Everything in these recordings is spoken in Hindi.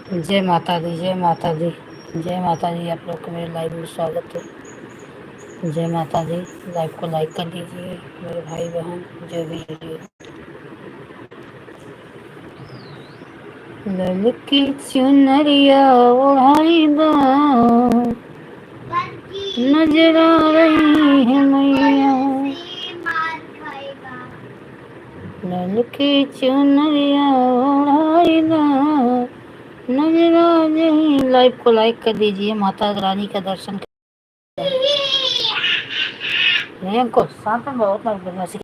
जय माता दी, जय माता दी, जय माता दी। आप लोग को मेरे लाइव में स्वागत है। जय माता दी। लाइव को लाइक कर दीजिए मेरे भाई बहन जो भी जुड़े। ललकी चुनरिया ओढ़ाई दो, नजर आ रही है मैया। ललकी चुनरिया ओढ़ाई दो, नजर आ रही। लाइव को लाइक कर दीजिए, माता रानी का दर्शन नहीं हमको साथ में बहुत बदमाशी।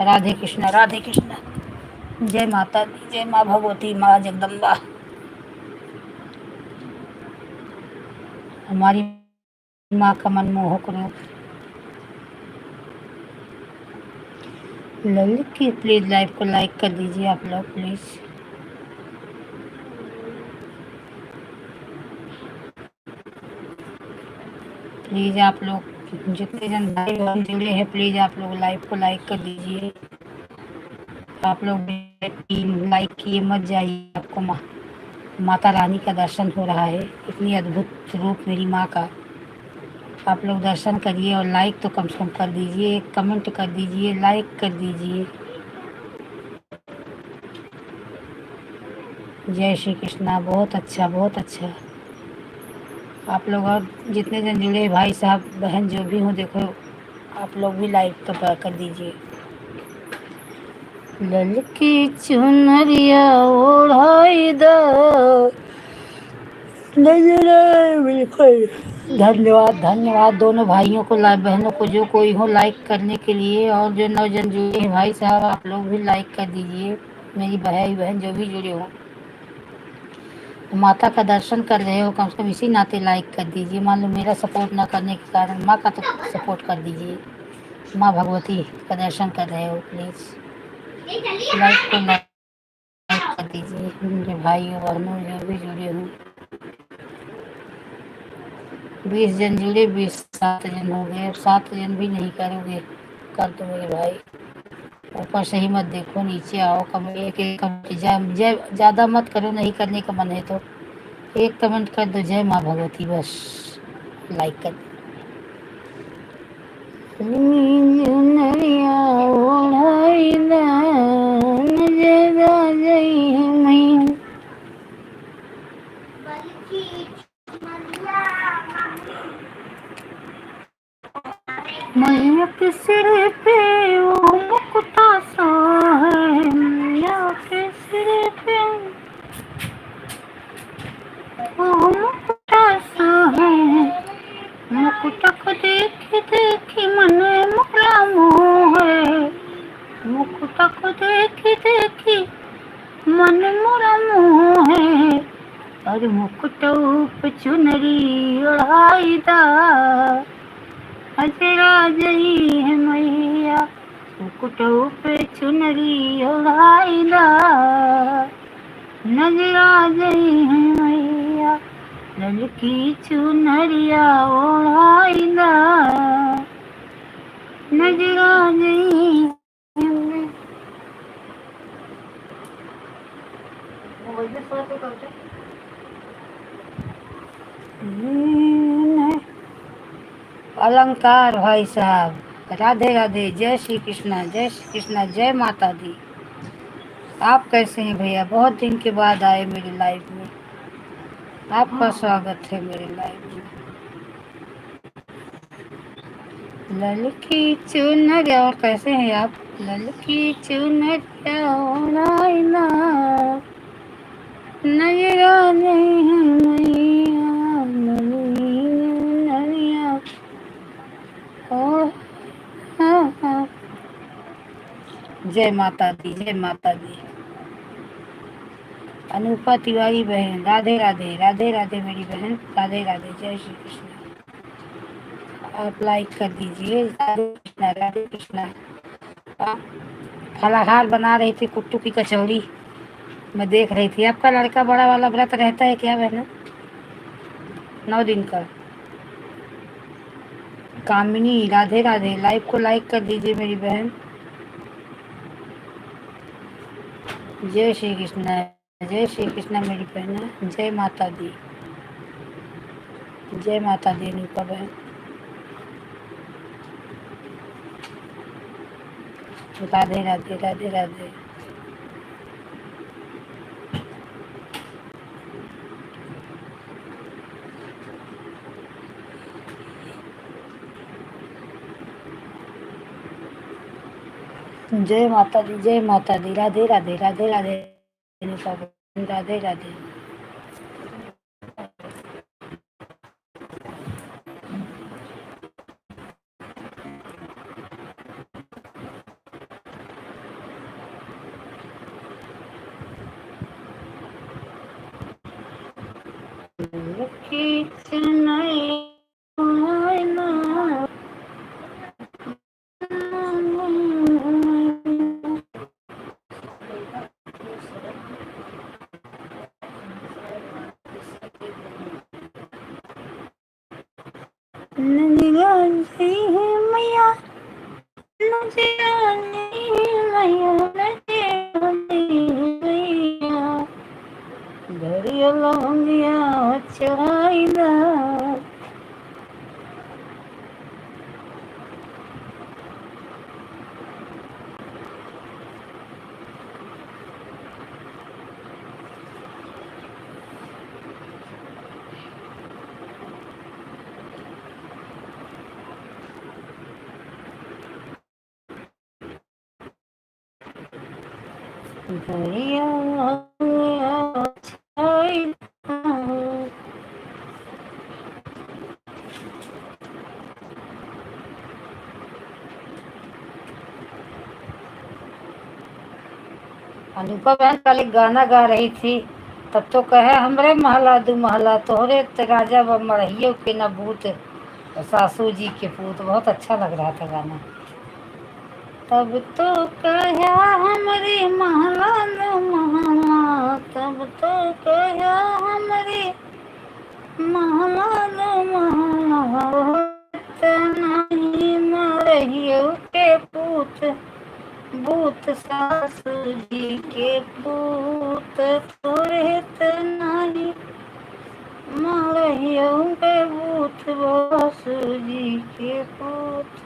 राधे कृष्णा, राधे कृष्णा। जय माता दी, जय माँ भगवती, माँ जगदम्बा। हमारी माँ का मनमोहक रूप। ललित प्लीज लाइव को लाइक कर दीजिए आप लोग प्लीज। प्लीज आप लोग जितने जन भाई बहन जुड़े हैं प्लीज आप लोग लाइव को लाइक कर दीजिए। आप लोग लाइक किए मत जाइए, आपको माता रानी का दर्शन हो रहा है। इतनी अद्भुत रूप मेरी माँ का। आप लोग दर्शन करिए और लाइक तो कम से कम कर दीजिए, कमेंट कर दीजिए, लाइक कर दीजिए। जय श्री कृष्णा। बहुत अच्छा, बहुत अच्छा। आप लोग और जितने जन जुड़े भाई साहब बहन जो भी हों, देखो आप लोग भी लाइक तो कर दीजिए। ललकी चुनरिया ओढ़ाई दो, बिल्कुल। धन्यवाद, धन्यवाद दोनों भाइयों को, बहनों को, जो कोई हो लाइक करने के लिए। और जो नौजन जुड़े हैं भाई साहब आप लोग भी लाइक कर दीजिए। मेरी भाई बहन जो भी जुड़े हों, माता का दर्शन कर रहे हो, कम से कम इसी नाते लाइक कर दीजिए। मान लो मेरा सपोर्ट ना करने के कारण माँ का तो सपोर्ट कर दीजिए। माँ भगवती का दर्शन कर रहे हो प्लीज़ लाइक को लाइक कर दीजिए। मेरे भाइयों बहनों जो भी जुड़े हों, 20 जन जुड़े, 7 जन हो गए। अब 7 जन भी नहीं करोगे कर दो मेरे भाई। ऊपर से ही मत देखो, नीचे आओ। कमेंट एक एक कमेंट, ज़्यादा मत करो, नहीं करने का मन है तो एक कमेंट कर दो जय माँ भगवती, बस लाइक कर। नरिया ओढ़ाई दा, नजर आ गई है मैया। मैया के सिर पे वो मुकुटा सा है, मैया के सिर पे वो मुकुटा सा है। मुकुटा को देखी देखी मन मोरा मोह है। मुकुटा को देखी देखी मन मोरा मोह है। और मुकुट पे चुनरी ओढ़ाई दा, हजरा जई है मैया। मुकुट पे चुनरी ओढ़ाई दा, नजरा जई है मैया। ललकी चुनरिया ओढ़ाई दा, नजरा जई है। अलंकार भाई साहब, राधे राधे, जय श्री कृष्णा, जय श्री कृष्णा, जय माता दी। आप कैसे हैं भैया? बहुत दिन के बाद आए मेरे लाइव में। आपका स्वागत है मेरे लाइव में। ललकी चुनरिया, और कैसे हैं आप? ललकी चुनरिया ओढ़ाई दा, नजरा नहीं है मैया। नरिया ओ हाँ हाँ। जय माता दी, जय माता दी। अनुपा तिवारी बहन, राधे राधे, राधे राधे मेरी बहन, राधे राधे, जय श्री कृष्ण। आप लाइक कर दीजिए। राधे कृष्णा, राधे कृष्णा। आप फलाहार बना रही थी, कुट्टू की कचौड़ी मैं देख रही थी। आपका लड़का बड़ा वाला व्रत रहता है क्या बहन? 9 दिन का। कामिनी राधे राधे, लाइव को लाइक कर दीजिए मेरी बहन। जय श्री कृष्ण, जय श्री कृष्ण मेरी बहन, जय माता दी, जय माता दी अनुपा बहन। राधे राधे राधे राधे। जय माता दी, जय माता दी, राधे राधे राधे राधे अनुपा बहन, राधे राधे। मैया चढ़ाईदा। अनुपा बहन कल एक गाना गा रही थी, तब तो कहे हमरे महला दू महला तोहरे राजा व मरहियो के न भूत सासू जी के पूत। बहुत अच्छा लग रहा था गाना। तब तो कहा हमरे महला दू महला, तब तो कहा हमरे महला दू महला, नहीं मरहियो के पूत भूत सासू जी के पूत, थोड़े नहीं मरहियो के भूत सासू जी के पूत।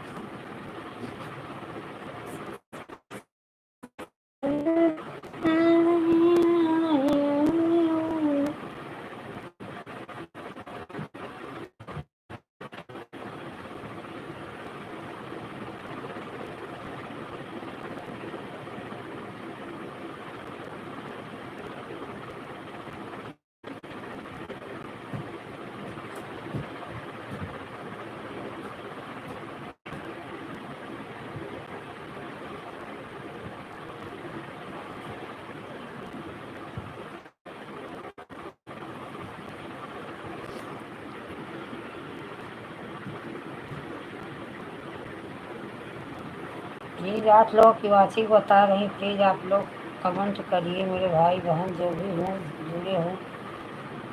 प्लीज़ आप लोग की वाची बता रही, प्लीज़ आप लोग कमेंट करिए मेरे भाई बहन जो भी हैं जुड़े हैं।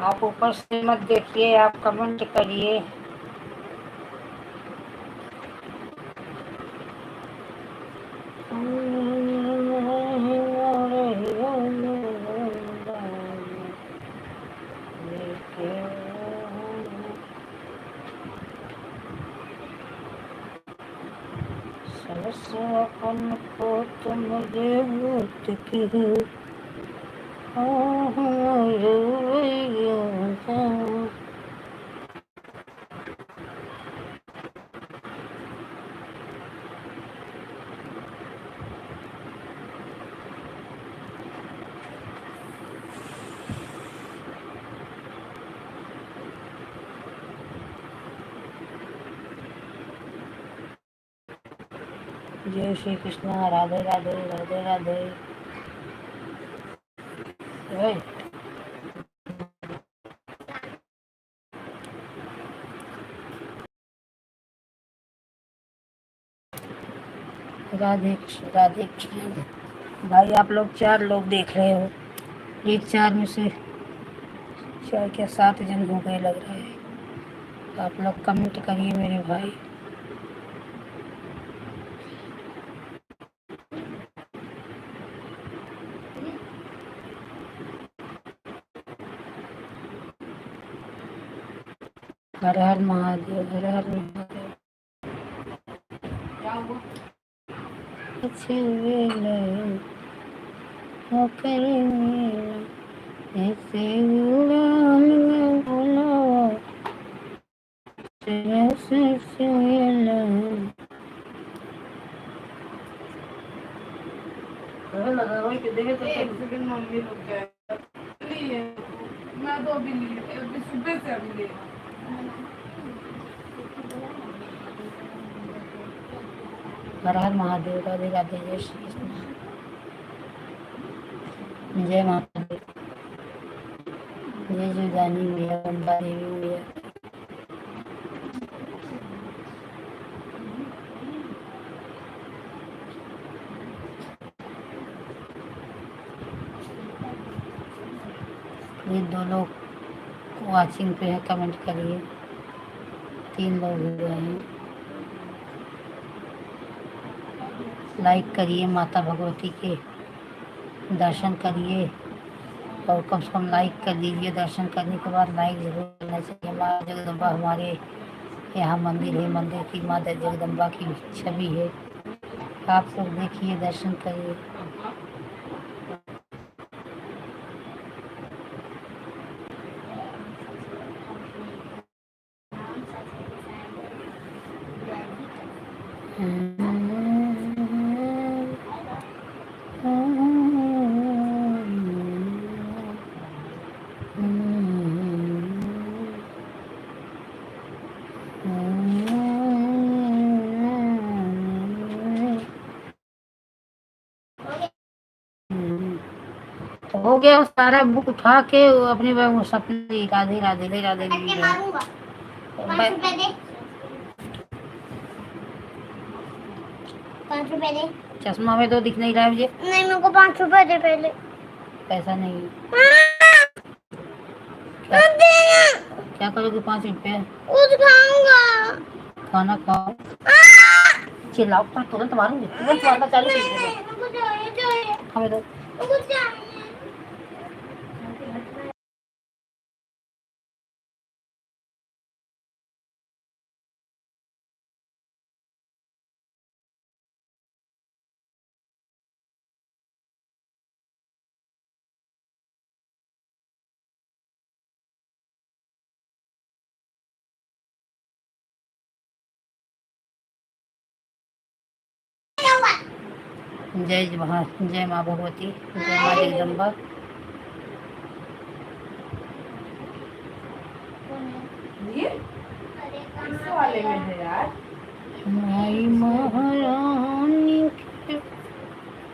आप ऊपर से मत देखिए, आप कमेंट करिए। अपन को तुम भूत के जय श्री कृष्ण, राधे राधे राधे राधे। राधे कृष्ण राधे कृष्ण। भाई आप लोग 4 लोग देख रहे हो, प्लीज 4 में से 6 क्या 7 जन हो गए लग रहे हैं। तो आप लोग कमेंट करिए मेरे भाई। हर हर महादेव, हर हर महादेव। मम्मी लोग मैं तो अभी सुबह से अभी हर हर महादेव, राधे राधे, जय श्री कृष्ण, जय माता दी, जय जुदानी मैया, अम्बा देवी मैया। ये 2 लोग वॉचिंग पे है, कमेंट करिए। 3 लोग हुए हैं। लाइक करिए, माता भगवती के दर्शन करिए और कम से कम लाइक कर दीजिए। दर्शन करने के बाद लाइक जरूर करना चाहिए। माँ जगदम्बा हमारे यहाँ मंदिर है, मंदिर की माँ जगदम्बा की छवि है। आप लोग देखिए, दर्शन करिए। हो गया सारा बुक उठा के अपने बैग में सपने राधे राधे ले राधे ₹5 चश्मा में तो दिख नहीं रहा है मुझे। नहीं, मेरे को ₹5 दे पहले। पैसा नहीं। क्या करोगे ₹5? कुछ खाऊंगा। खाना खाओ। चिल्लाओ तो तुरंत मारूंगी, तुरंत मारना चालू कर दो। हमें दो। जय माँ भगवती, जय माँ जगदम्बा। माई महारानी के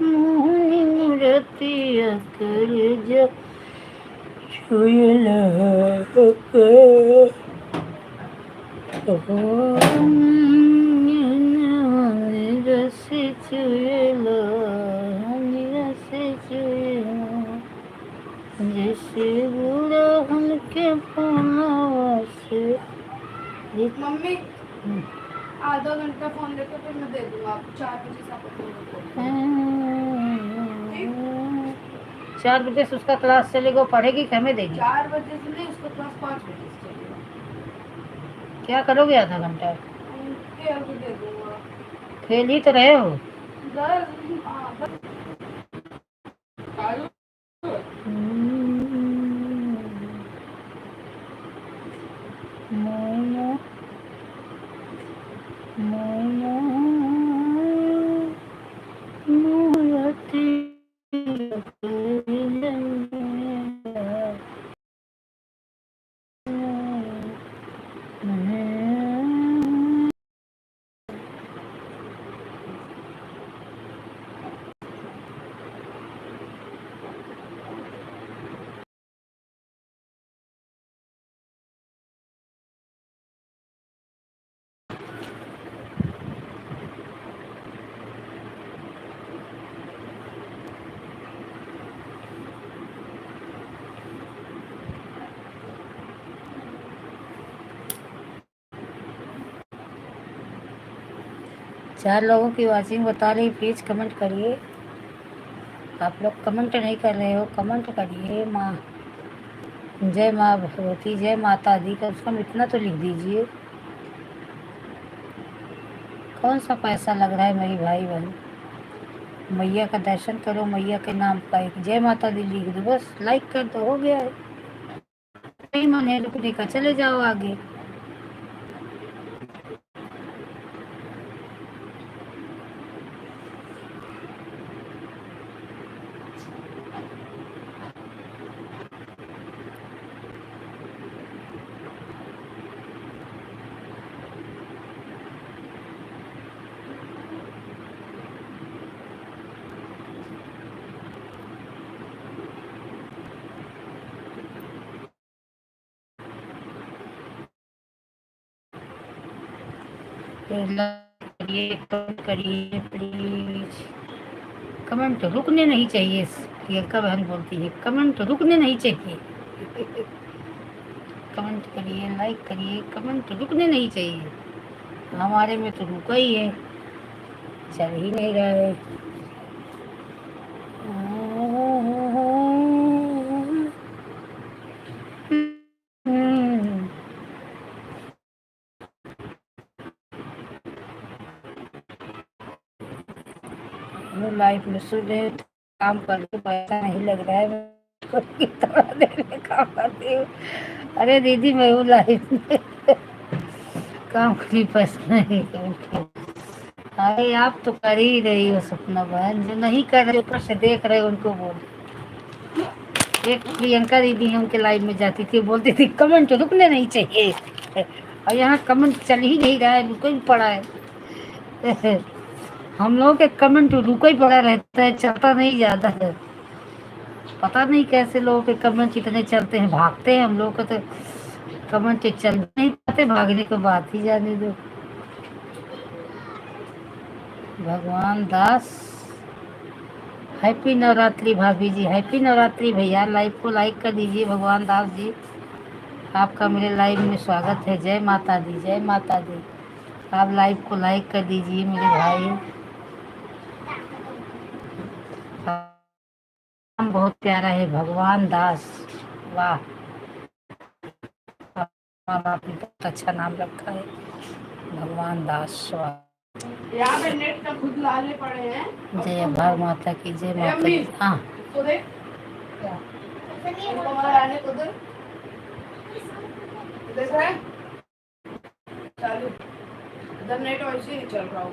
मोहनी मूर्ति अकर जा छुएला रस छुएला, रस छुएला, जैसे गुड़हल के फूलवा से। मम्मी आधा घंटा फोन लेकर फिर मैं दे दूंगा आपको। 4 बजे से आपको 4 बजे से उसका क्लास चलेगा, पढ़ेगी कि हमें देगी? 4 बजे से नहीं, उसका क्लास 5 बजे से चलेगा। क्या करोगे आधा घंटा? खेल भी दे दूंगा। खेल ही तो रहे हो। चार लोगों की वॉचिंग बता रही, प्लीज कमेंट करिए। आप लोग कमेंट नहीं कर रहे हो, कमेंट करिए। माँ जय माँ भगवती, जय माता दी, कम से कम इतना तो लिख दीजिए। कौन सा पैसा लग रहा है मेरी भाई बहन। मैया का दर्शन करो, मैया के नाम का एक जय माता दी लिख दो, बस लाइक कर दो, हो गया है। नहीं मन है रुकने का, चले जाओ आगे। लाइक करिए, कमेंट करिए प्लीज। कमेंट रुकने नहीं चाहिए। प्रियंका बहन बोलती है कमेंट रुकने नहीं चाहिए। कमेंट करिए, लाइक करिए, कमेंट रुकने नहीं चाहिए। हमारे में तो रुका ही है, चल ही नहीं रहा है। लाइफ में सुबह काम करके पैसा नहीं लग रहा है, कितना देर में काम करती हूँ। अरे दीदी मैं हूँ लाइफ में काम करी पैसा नहीं करती। अरे आप तो कर ही रही हो सपना बहन, जो नहीं कर रहे ऊपर से देख रहे उनको बोल। एक प्रियंका दीदी है, उनके लाइव में जाती थी, बोलती थी कमेंट रुकने नहीं चाहिए। और यहाँ कमेंट चल ही नहीं रहा है, रुको ही पड़ा है। हम लोगों के कमेंट रुको ही पड़ा रहता है, चलता नहीं ज्यादा है। पता नहीं कैसे लोगों के कमेंट इतने चलते हैं, भागते हैं। हम लोग को तो कमेंट चल नहीं पाते, भागने को बात ही जाने दो। भगवान दास, हैप्पी नवरात्रि भाभी जी, हैप्पी नवरात्रि भैया। लाइव को लाइक कर दीजिए। भगवान दास जी, आपका मेरे लाइव में स्वागत है। जय माता दी, जय माता दी। आप लाइव को लाइक कर दीजिए मेरे भाई। नाम बहुत प्यारा है, भगवान दास। वाह, आपने बहुत अच्छा नाम रखा है, भगवान दास। वाह, यहाँ पे नेट का खुद लाले पड़े हैं। जय भार माता की, जय माता की। हाँ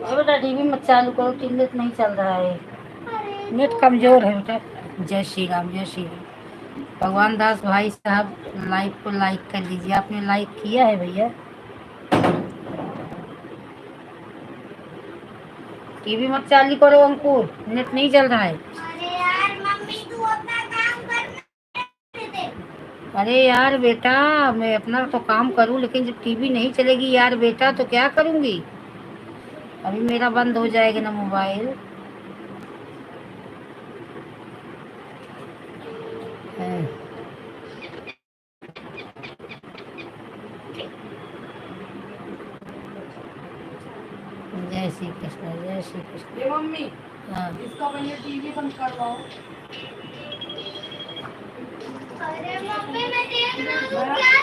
बेटा टीवी मत चालू करो, टीवी नहीं चल रहा है, नेट कमजोर है बेटा। जय श्री राम, जय श्री राम। भगवान दास भाई साहब, लाइव को लाइक कर दीजिए। आपने लाइक किया है भैया। टीवी मत चालू करो अंकुर, नेट नहीं चल रहा है। अरे यार मम्मी तू अपना काम कर। अरे यार बेटा, मैं अपना तो काम करूं, लेकिन जब टीवी नहीं चलेगी यार बेटा तो क्या करूंगी। अभी मेरा बंद हो जाएगा ना मोबाइल। जय श्री कृष्ण, जय श्री कृष्ण। ये मम्मी, हाँ इसका पहले टीवी बंद करवाओ। अरे मम्मी मैं देख रहा हूँ क्या।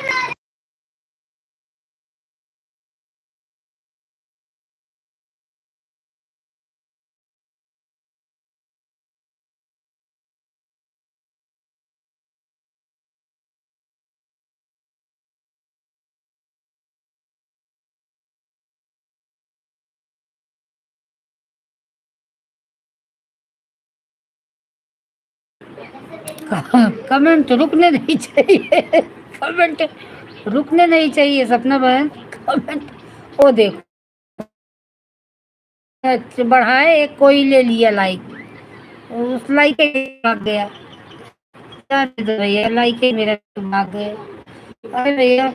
कमेंट रुकने नहीं चाहिए। कमेंट रुकने नहीं चाहिए सपना बहन। कमेंट, ओ देखो बढ़ाए, एक कोई ले लिया लाइक, उस लाइक भाग गया। भैया लाइक ही मेरा भाग गए। अरे भैया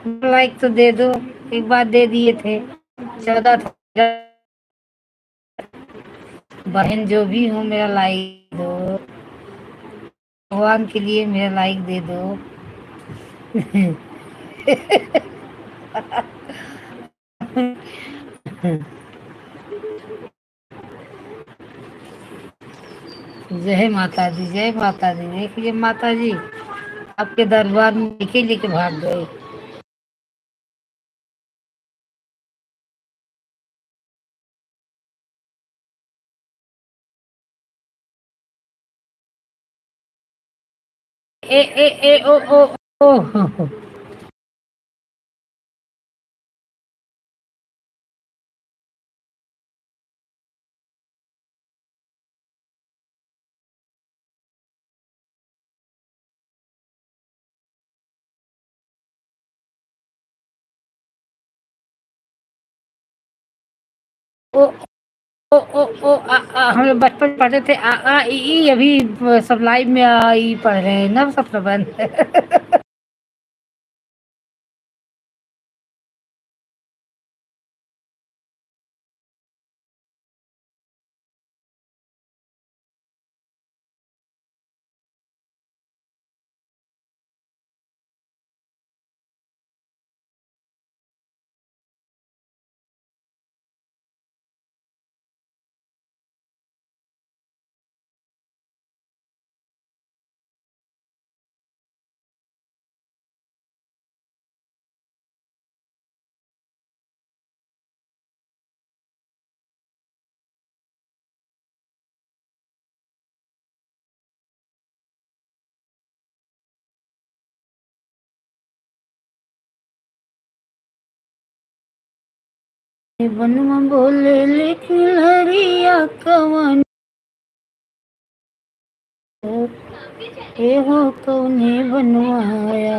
लाइक तो दे दो, एक बार दे दिए थे 14 बहन जो भी हो मेरा लाइक दो, भगवान के लिए मेरा लाइक दे दो। जय माता दी, जय माता दी। देखिए माता जी, आपके दरबार में लेके भाग गए। ए ए ए ओ ओ ओ ओ ओ ओ ओ हम लोग बचपन में पढ़ते थे आ ई ई, अभी सब लाइव में आ ई पढ़ रहे हैं ना, सब प्रबंध। बनवा बोले लेकिन हरिया कवन ए हो कौने बनवा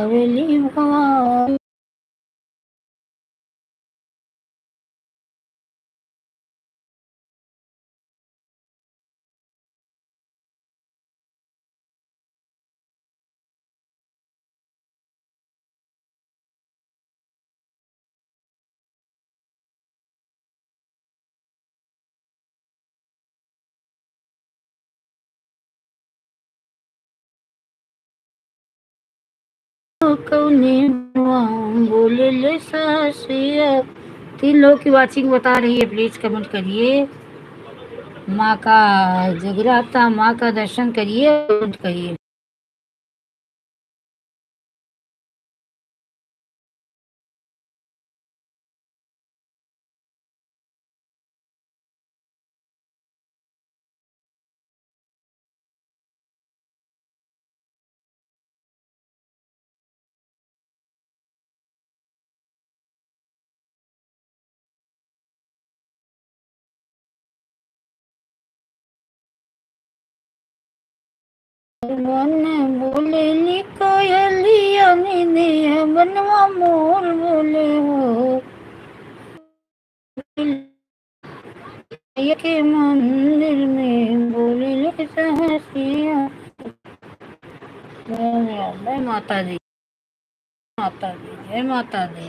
आवेली भवानी। कौने बनवा बोले ले सासिया। 3 लोग की वाचिंग बता रही है, प्लीज कमेंट करिए। माँ का जगराता, माँ का दर्शन करिए, कमेंट करिए। मन बोले नी कोयलिया नी बनवा मोर बोले हो ये के मंदिर में बोले ले सहसिया। जय माता दी, माता दी, जय माता दी।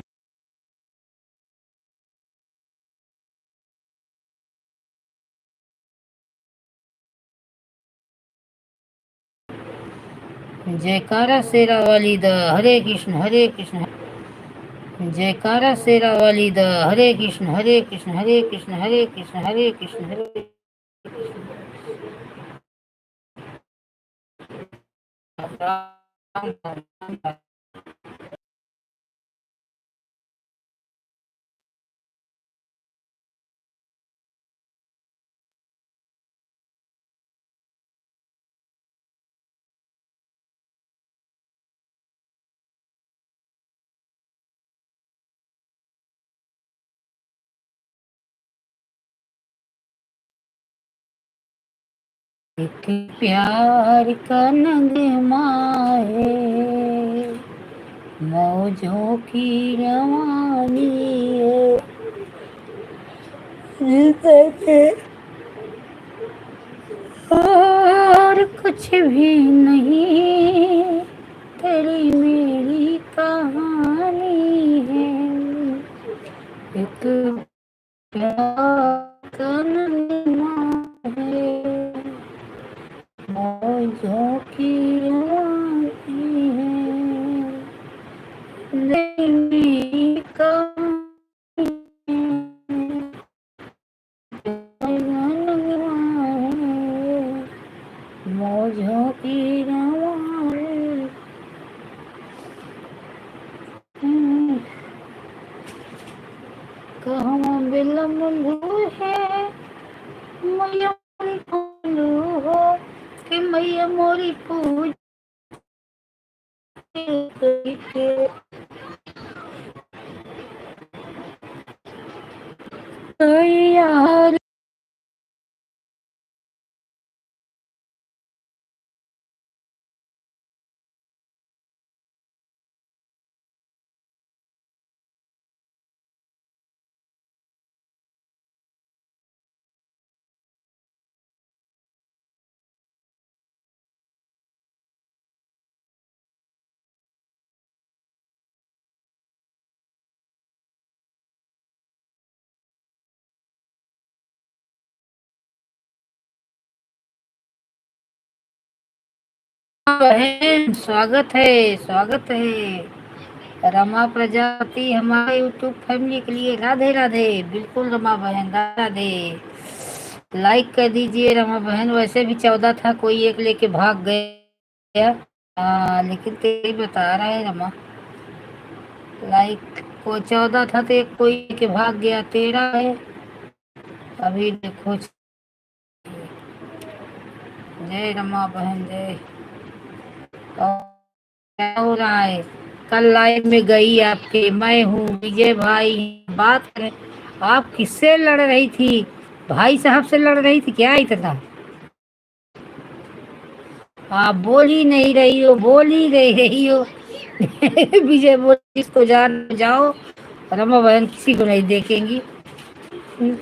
जयकारा शेरा वाली द, हरे कृष्ण हरे कृष्ण। जयकारा शेरा वाली द, हरे कृष्ण हरे कृष्ण हरे कृष्ण हरे कृष्ण हरे कृष्ण हरे कृष्ण। एक प्यार का नगमा है, मौजों की रवानी है, जिंदगी और कुछ भी नहीं, तेरी मेरी कहानी है। एक प्यार का नगमा है, मौजों की रवानी है, जिंदगी का मौजों की रवानी। मंगू है मैया मोरी कोलू हो कि मैया मोरी पूज के यार बहन स्वागत है रमा प्रजापति हमारे यूट्यूब फैमिली के लिए राधे राधे। बिल्कुल रमा बहन राधे। लाइक कर दीजिए रमा बहन। वैसे भी 14 था, कोई एक लेके भाग गया। लेकिन तेरी बता रहा है रमा, लाइक को 14 था तो एक कोई लेके भाग गया, तेरा है अभी देखो। जय रमा बहन जय। और क्या हो रहा है? कल लाइव में गई आपके, मैं हूँ विजय भाई। बात करें, आप किससे लड़ रही थी? भाई साहब से लड़ रही थी क्या इतना? आप बोल ही नहीं रही हो, बोल ही नहीं रही हो। विजय बोल इसको जान जाओ, रमा बहन किसी को नहीं देखेंगी।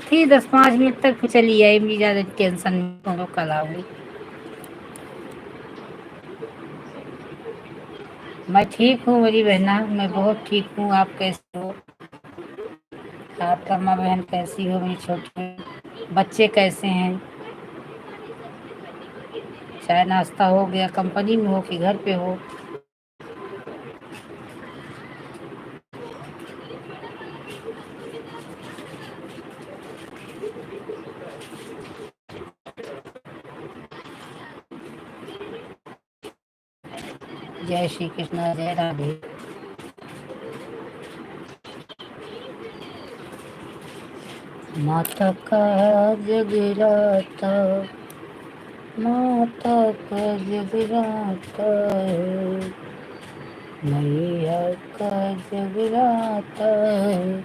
थी 10-5 मिनट तक, फिर चली आई। मुझे ज्यादा टेंशन में, कल आऊंगी। मैं ठीक हूँ मेरी बहना, मैं बहुत ठीक हूँ। आप कैसे हो? आप रमा बहन कैसी हो मेरी छोटी? बच्चे कैसे हैं? चाय नाश्ता हो गया? कंपनी में हो कि घर पे हो? जय श्री कृष्ण जय राधे। माता का जगराता, माता का जगराता है, मैया का जगराता है।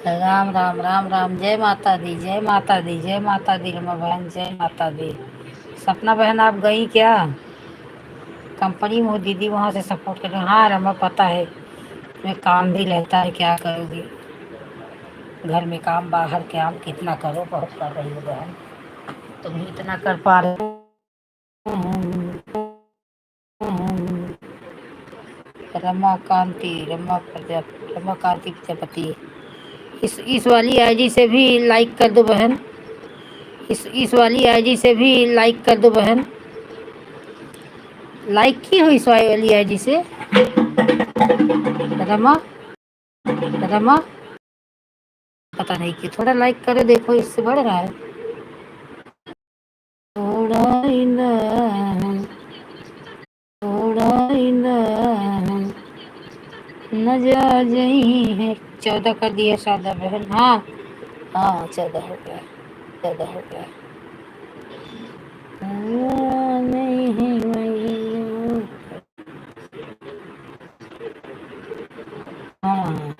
राम राम राम राम। जय माता दी जय माता दी जय माता दी रमा बहन जय माता दी। सपना बहन आप गई क्या? कंपनी में हो दीदी, वहाँ से सपोर्ट कर रहे हो। हाँ रमा पता है, तुम्हें काम भी रहता है, क्या करोगी? घर में काम बाहर के काम कितना करो, बहुत कर रही हो बहन। तुम ही इतना कर पा रहे हो। रमाकांति प्रजापति। इस वाली आईडी से भी लाइक कर दो बहन। इस वाली आईडी से भी लाइक कर दो बहन। लाइक की हो इस वाली आईडी से? रमा रमा पता नहीं कि थोड़ा लाइक करे देखो, इससे बढ़ रहा है थोड़ा ही ना, थोड़ा ही ना, न जा जही है। 14 कर दिया सादा बहन। हाँ हाँ 14 हो गया, 14 हो गया। नहीं है मैया। हाँ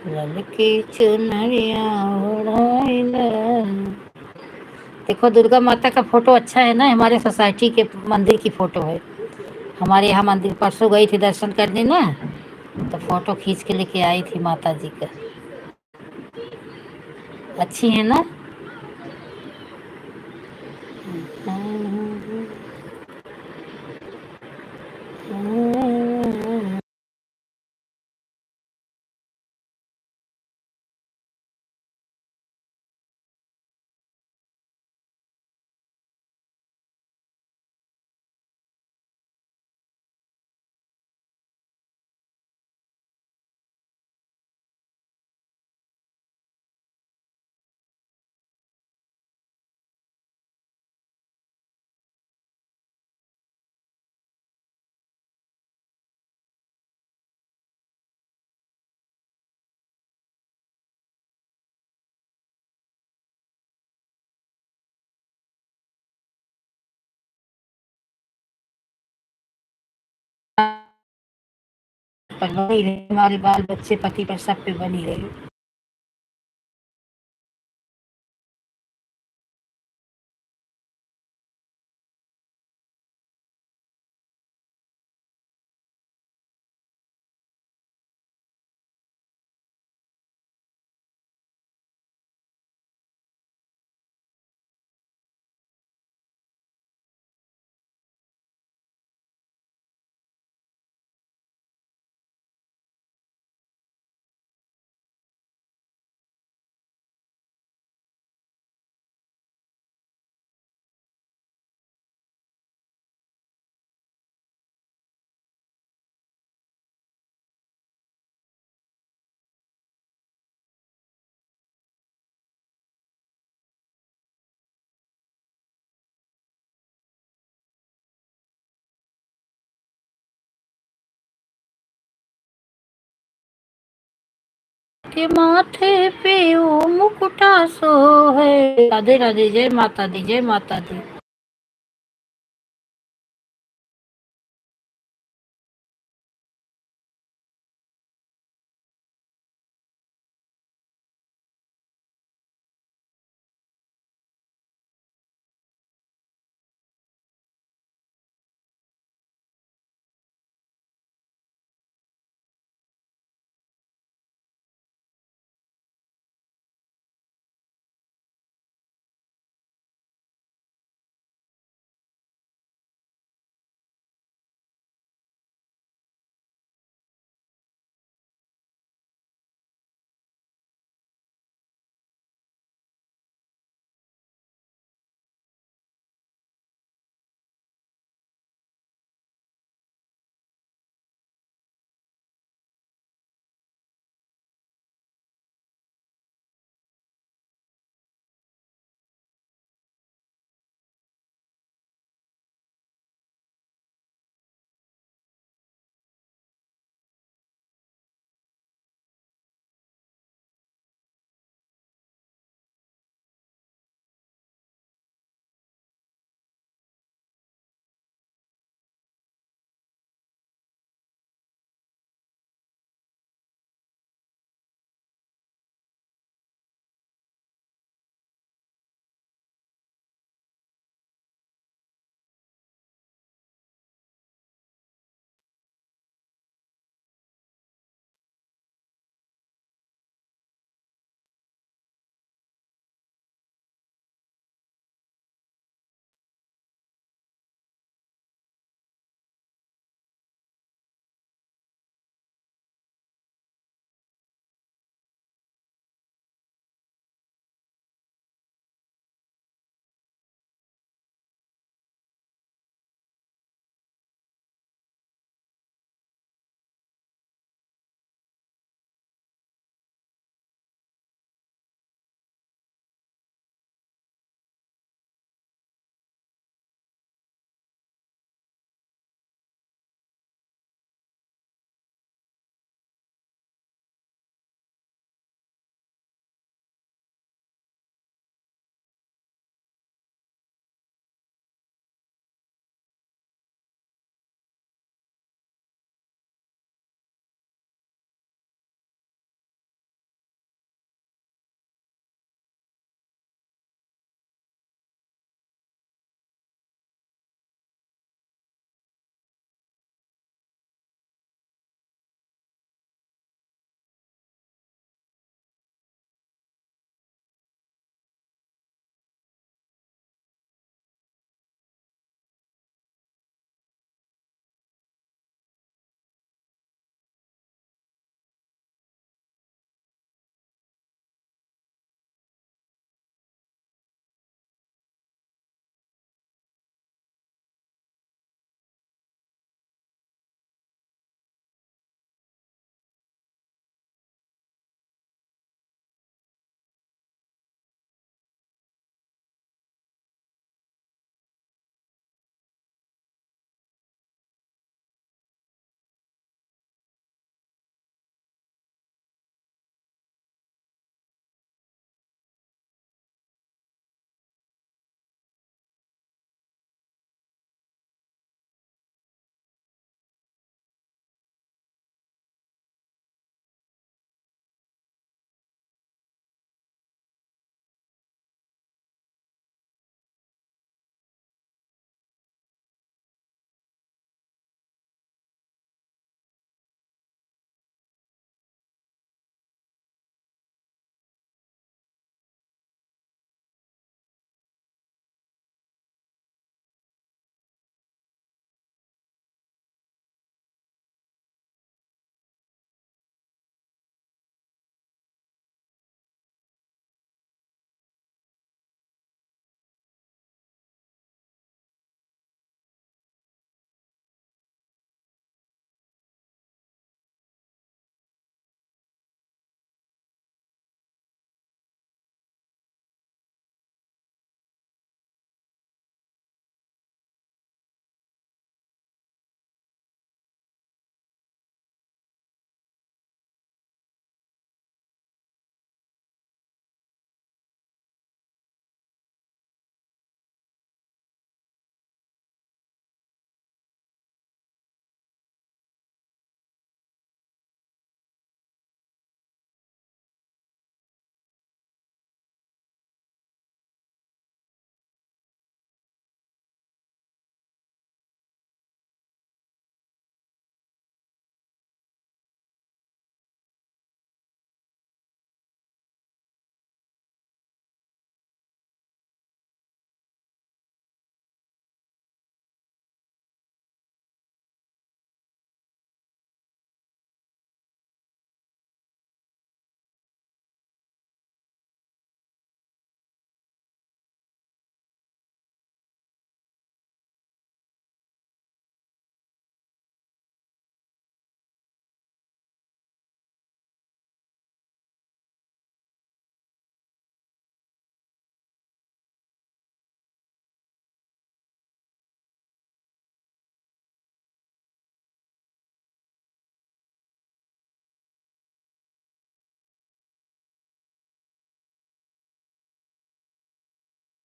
ललकी चुनरिया ओढ़ाइला। देखो दुर्गा माता का फोटो अच्छा है ना, हमारे सोसाइटी के मंदिर की फोटो है। हमारे यहाँ मंदिर परसों गई थी दर्शन करने ना, तो फोटो खींच के लेके आई थी माता जी का। अच्छी है ना। पर बनी रहे हमारे बाल बच्चे, पति पर सब पे बनी रहे। के माथे पे वो मुकुटा सो है। राधे राधे, जय माता दी, जय माता दी।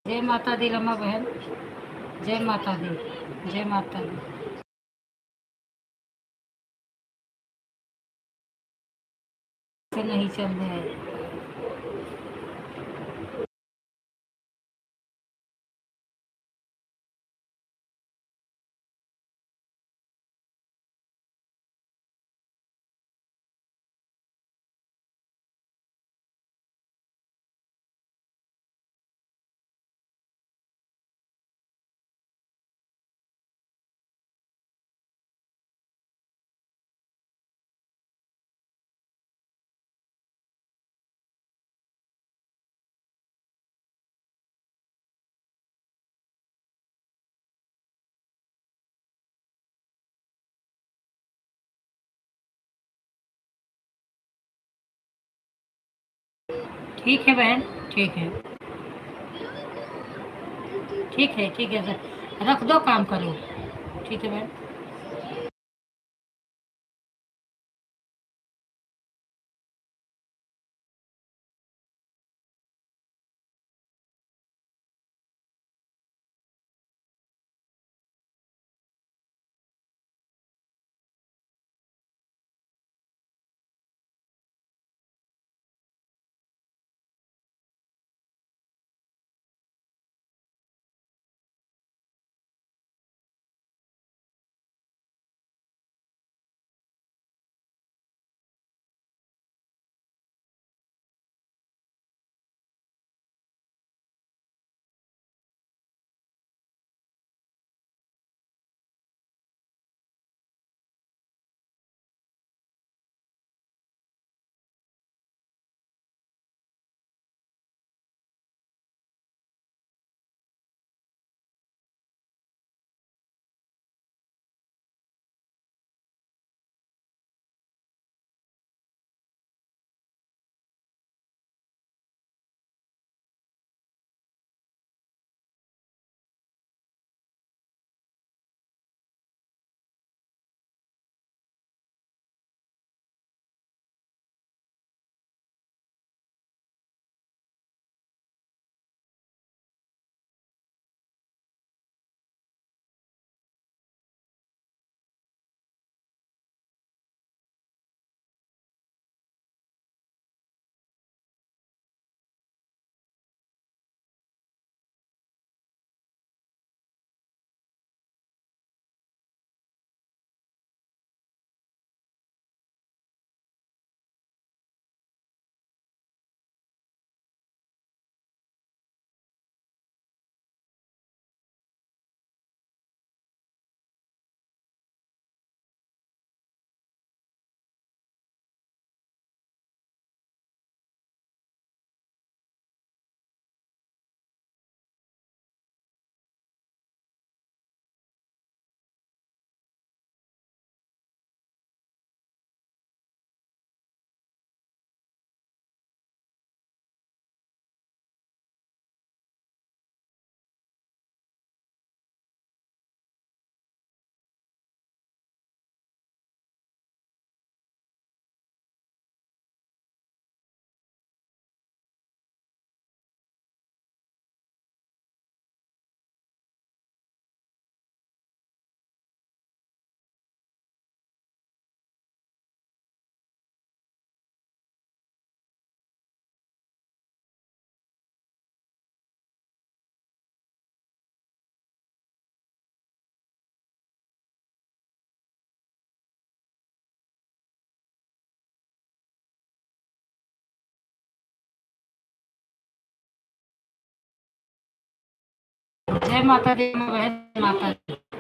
जय माता दी रमा बहन, जय माता दी, जय माता दी। से नहीं चल रहा है। ठीक है बहन, ठीक है, ठीक है, ठीक है सर, रख दो, काम करो। ठीक है बहन। जय माता दी रमा बहन, जय माता दी।